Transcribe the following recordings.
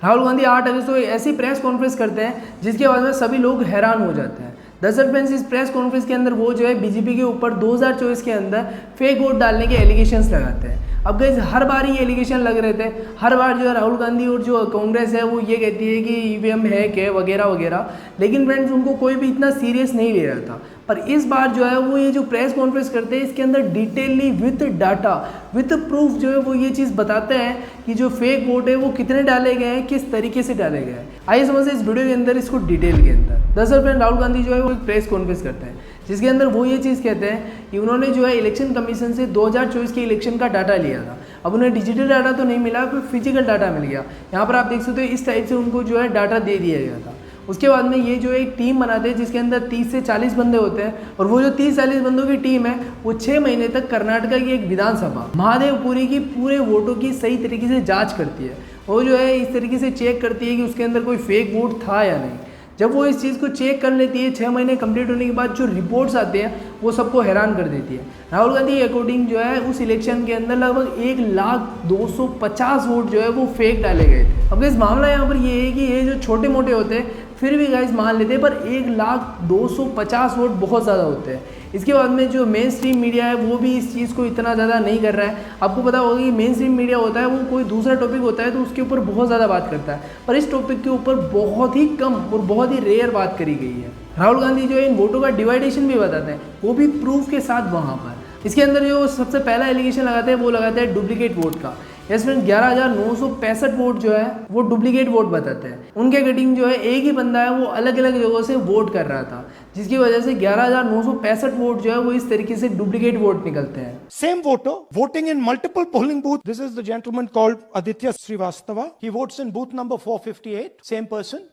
राहुल गांधी 8 अगस्त को ऐसी press conference करते हैं जिसके बाद में सभी लोग हैरान हो जाते हैं। दरअसल फ्रेंड्स, इस प्रेस कॉन्फ्रेंस के अंदर वो जो है बीजेपी के ऊपर 2024 के अंदर फेक वोट डालने के एलिगेशंस लगाते हैं। अब गाइस, हर बार ये एलिगेशन लग रहे थे, हर बार जो है राहुल गांधी और जो कांग्रेस है वो ये कहती है कि ईवीएम है क्या वगैरह वगैरह, लेकिन फ्रेंड्स उनको कोई भी इतना सीरियस नहीं ले रहा था। पर इस बार जो है वो ये जो प्रेस कॉन्फ्रेंस करते हैं इसके अंदर detailed with data with proof जो है वो ये चीज़ बताते हैं कि जो फेक वोट है वो कितने डाले गए हैं, किस तरीके से डाले गए हैं। आइए समझते हैं इस वीडियो के अंदर इसको डिटेल के अंदर। दरअसल फ्रेंड, राहुल गांधी जो है वो एक प्रेस कॉन्फ्रेंस करते हैं जिसके अंदर वो ये चीज़ कहते हैं कि उन्होंने जो है इलेक्शन कमीशन से 2024 के इलेक्शन का डाटा लिया था। अब उन्हें डिजिटल डाटा तो नहीं मिला, फिर फिजिकल डाटा मिल गया। यहाँ पर आप देख सकते हो इस टाइप से उनको जो है डाटा दे दिया गया था। उसके बाद में ये जो एक टीम बनाते हैं जिसके अंदर 30 से 40 बंदे होते हैं, और वो जो 30-40 बंदों की टीम है वो 6 महीने तक कर्नाटका की एक विधानसभा महादेवपुरी की पूरे वोटों की सही तरीके से जांच करती है। वो जो है इस तरीके से चेक करती है कि उसके अंदर कोई फेक वोट था या नहीं। जब वो इस चीज़ को चेक कर लेती है, 6 महीने कंप्लीट होने के बाद जो रिपोर्ट्स आते हैं वो सबको हैरान कर देती है। राहुल गांधी के अकॉर्डिंग जो है उस इलेक्शन के अंदर लगभग 1,250,000 वोट जो है वो फेक डाले गए थे। अब इस मामला यहाँ पर ये है कि ये जो छोटे मोटे होते हैं फिर भी गाइस मान लेते हैं, पर 1,250,000 वोट बहुत ज़्यादा होते हैं। इसके बाद में जो मेन स्ट्रीम मीडिया है वो भी इस चीज़ को इतना ज़्यादा नहीं कर रहा है। आपको पता होगा कि मेन स्ट्रीम मीडिया होता है वो कोई दूसरा टॉपिक होता है तो उसके ऊपर बहुत ज़्यादा बात करता है, पर इस टॉपिक के ऊपर बहुत ही कम और बहुत ही रेयर बात करी गई है। राहुल गांधी जो है इन वोटों का डिवाइडेशन भी बताते हैं, वो भी प्रूफ के साथ वहाँ पर। इसके अंदर जो सबसे पहला एलिगेशन लगाते हैं वो लगाते हैं डुप्लीकेट वोट का। यस फ्रेंड, 11,965 वोट जो है वो डुप्लीकेट वोट बताते हैं। उनके अकॉर्डिंग जो है एक ही बंदा है वो अलग अलग जगहों से वोट कर रहा था, जिसकी वजह से 11,965 वोट जो है वो इस तरीके से डुप्लीकेट वोट निकलते हैं। Same voter voting in multiple polling booths. This is the gentleman called Aditya Srivastava. He votes in booth number 458, same person.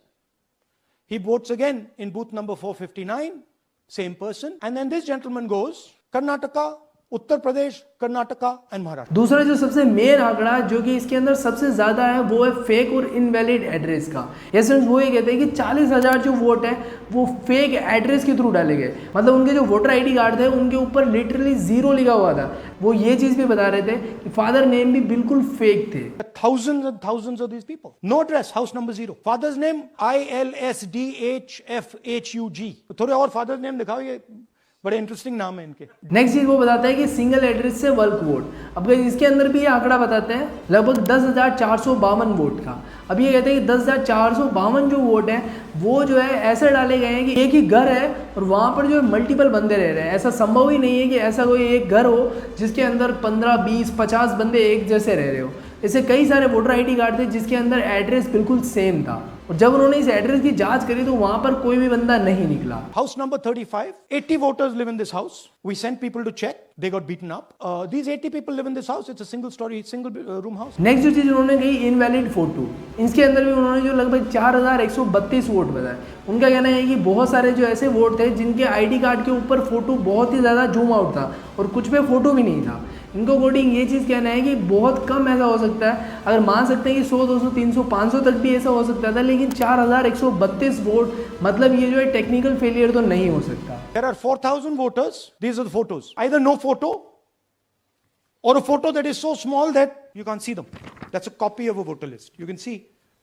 He votes again in booth number 459, same person. And then this gentleman goes Karnataka, Uttar Pradesh, Karnataka and Maharashtra. दूसरा जो सबसे main आंकड़ा जो कि इसके अंदर सबसे ज्यादा है वो है फेक और इनवैलिड एड्रेस का। यस फ्रेंड्स, वो ये कहते हैं कि 40,000 जो वोट है वो फेक एड्रेस के थ्रू डाले गए। मतलब उनके जो वोटर आईडी कार्ड थे उनके ऊपर लिटरली 0 लिखा हुआ था। वो ये चीज भी बता रहे थे कि फादर नेम भी बिल्कुल फेक थे। Thousands and thousands of these people. No address, house number 0. Father's name ILSDHFHUG. थोड़े और फादर्स नेम दिखाओ, ये बड़े इंटरेस्टिंग नाम है इनके। नेक्स्ट चीज वो बताता है कि सिंगल एड्रेस से बल्क वोट। अब इसके अंदर भी ये आंकड़ा बताते हैं लगभग 10,452 वोट का। अब ये कहते हैं कि 10,452 जो वोट है वो जो है ऐसे डाले गए हैं कि एक ही घर है और वहाँ पर जो है मल्टीपल बंदे रह रहे हैं। ऐसा संभव ही नहीं है कि ऐसा कोई एक घर हो जिसके अंदर 15, 20, 50 बंदे एक जैसे रह रहे हो। ऐसे कई सारे वोटर आईडी कार्ड थे जिसके अंदर एड्रेस बिल्कुल सेम था, और जब उन्होंने इस एड्रेस की जांच करी तो वहां पर कोई भी बंदा नहीं निकला। House number 35, 80 voters live in this house. We sent people to check. They got beaten up. These 80 people live in this house. It's a single story, single room house. Next जो चीज उन्होंने कही इनवैलिड फोटो, इसके अंदर भी उन्होंने जो लगभग 4,132 वोट बताए। उनका कहना है कि बहुत सारे जो ऐसे वोट थे जिनके आईडी कार्ड के ऊपर फोटो बहुत ही ज्यादा जूम आउट था और कुछ पे फोटो भी नहीं था। इनको अकॉर्डिंग ये चीज़ कहना है कि बहुत कम ऐसा हो सकता है। अगर मान सकते हैं कि 100, 200, 300, 500 तक भी ऐसा हो सकता था, लेकिन 4,132 वोट मतलब ये जो है टेक्निकल फेलियर तो नहीं हो सकता। There are 4,000 voters. These are the photos. Either no photo or a photo that is so small that you can't see them. That's a copy of a voter list. You can see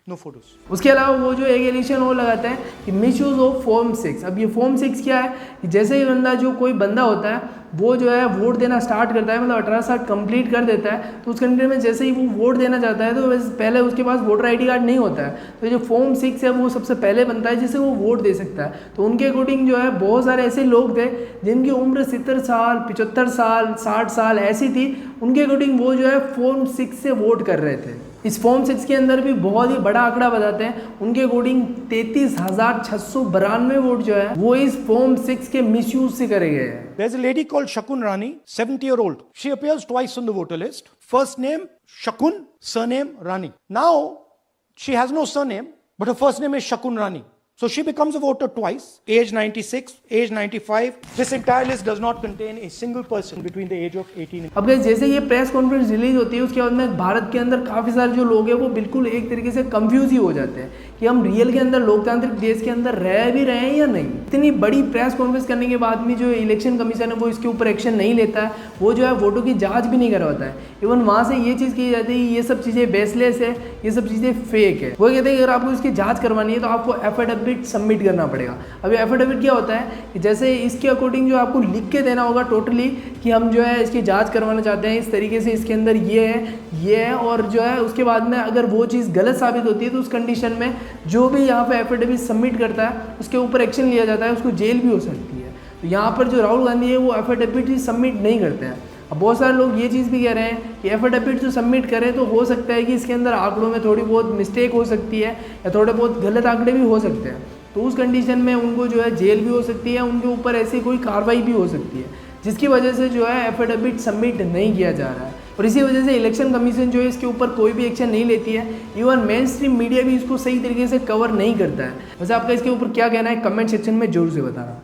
no photos. उसके अलावा वो जो एक allegation वो लगाते हैं कि misuse of form 6। अब ये फॉर्म 6 क्या है कि जैसे ही बंदा जो कोई बंदा होता है वो जो है वोट देना स्टार्ट करता है, मतलब 18 साल कंप्लीट कर देता है, तो उस कंट्री में जैसे ही वो वोट देना चाहता है तो पहले उसके पास वोटर आईडी कार्ड नहीं होता है, तो जो फॉर्म 6 है वो सबसे पहले बनता है जिससे वो वोट दे सकता है। तो उनके अकॉर्डिंग जो है बहुत सारे ऐसे लोग थे जिनकी उम्र 70 साल, 75 साल, 60 साल ऐसी थी। उनके अकॉर्डिंग वो जो है फॉर्म 6 से वोट कर रहे थे। इस फॉर्म 6 के अंदर भी बहुत ही बड़ा आंकड़ा बताते हैं। उनके अकॉर्डिंग 33,692 वोट जो है वो इस फॉर्म 6 के मिसयूज से करे गए हैं। There's a lady called Shakun Rani, 70-year-old. She appears twice on the voter list. First name Shakun, surname Rani. Now she has no surname, but her first name is Shakun Rani. So she becomes a voter twice, age 96, age 95. This entire list does not contain a single person between the age of 18 and अब guys जैसे ये press conference release होती है उसके बाद में भारत के अंदर काफ़ी सारे जो लोग हैं वो बिल्कुल एक तरीके से कंफ्यूज ही हो जाते हैं कि हम रियल के अंदर लोकतांत्रिक देश के अंदर रह भी रहे हैं या नहीं। इतनी बड़ी प्रेस कॉन्फ्रेंस करने के बाद भी जो इलेक्शन कमीशन है वो इसके ऊपर एक्शन नहीं लेता है, वो जो है वोटों की जाँच भी नहीं करवाता है। इवन वहाँ से ये चीज़ की जाती है कि ये सब चीज़ें बेसलेस है, ये सब चीज़ें फेक है। वो कहते हैं कि अगर आपको इसकी जाँच करवानी है तो आपको एफिडेविट सबमिट करना पड़ेगा। अभी एफिडेविट क्या होता है कि जैसे इसके अकॉर्डिंग जो आपको लिख के देना होगा टोटली कि हम जो है इसकी जांच करवाना चाहते हैं, इस तरीके से इसके अंदर ये है और जो है उसके बाद में अगर वो चीज़ गलत साबित होती है तो उस कंडीशन में जो भी यहाँ पे एफिडेविट सबमिट करता है उसके ऊपर एक्शन लिया जाता है, उसको जेल भी हो सकती है। तो यहाँ पर जो राहुल गांधी है वो एफिडेविट ही सबमिट नहीं करते हैं। अब बहुत सारे लोग ये चीज़ भी कह रहे हैं कि एफिडेविट जो सबमिट करें तो हो सकता है कि इसके अंदर आंकड़ों में थोड़ी बहुत मिस्टेक हो सकती है या थोड़े बहुत गलत आंकड़े भी हो सकते हैं, तो उस कंडीशन में उनको जो है जेल भी हो सकती है, उनके ऊपर ऐसी कोई कार्रवाई भी हो सकती है, जिसकी वजह से जो है एफिडेविट सबमिट नहीं किया जा रहा है। और इसी वजह से इलेक्शन कमीशन जो है इसके ऊपर कोई भी एक्शन नहीं लेती है। इवन मेन स्ट्रीम मीडिया भी इसको सही तरीके से कवर नहीं करता है। वैसे आपका इसके ऊपर क्या कहना है कमेंट सेक्शन में जरूर से बताना।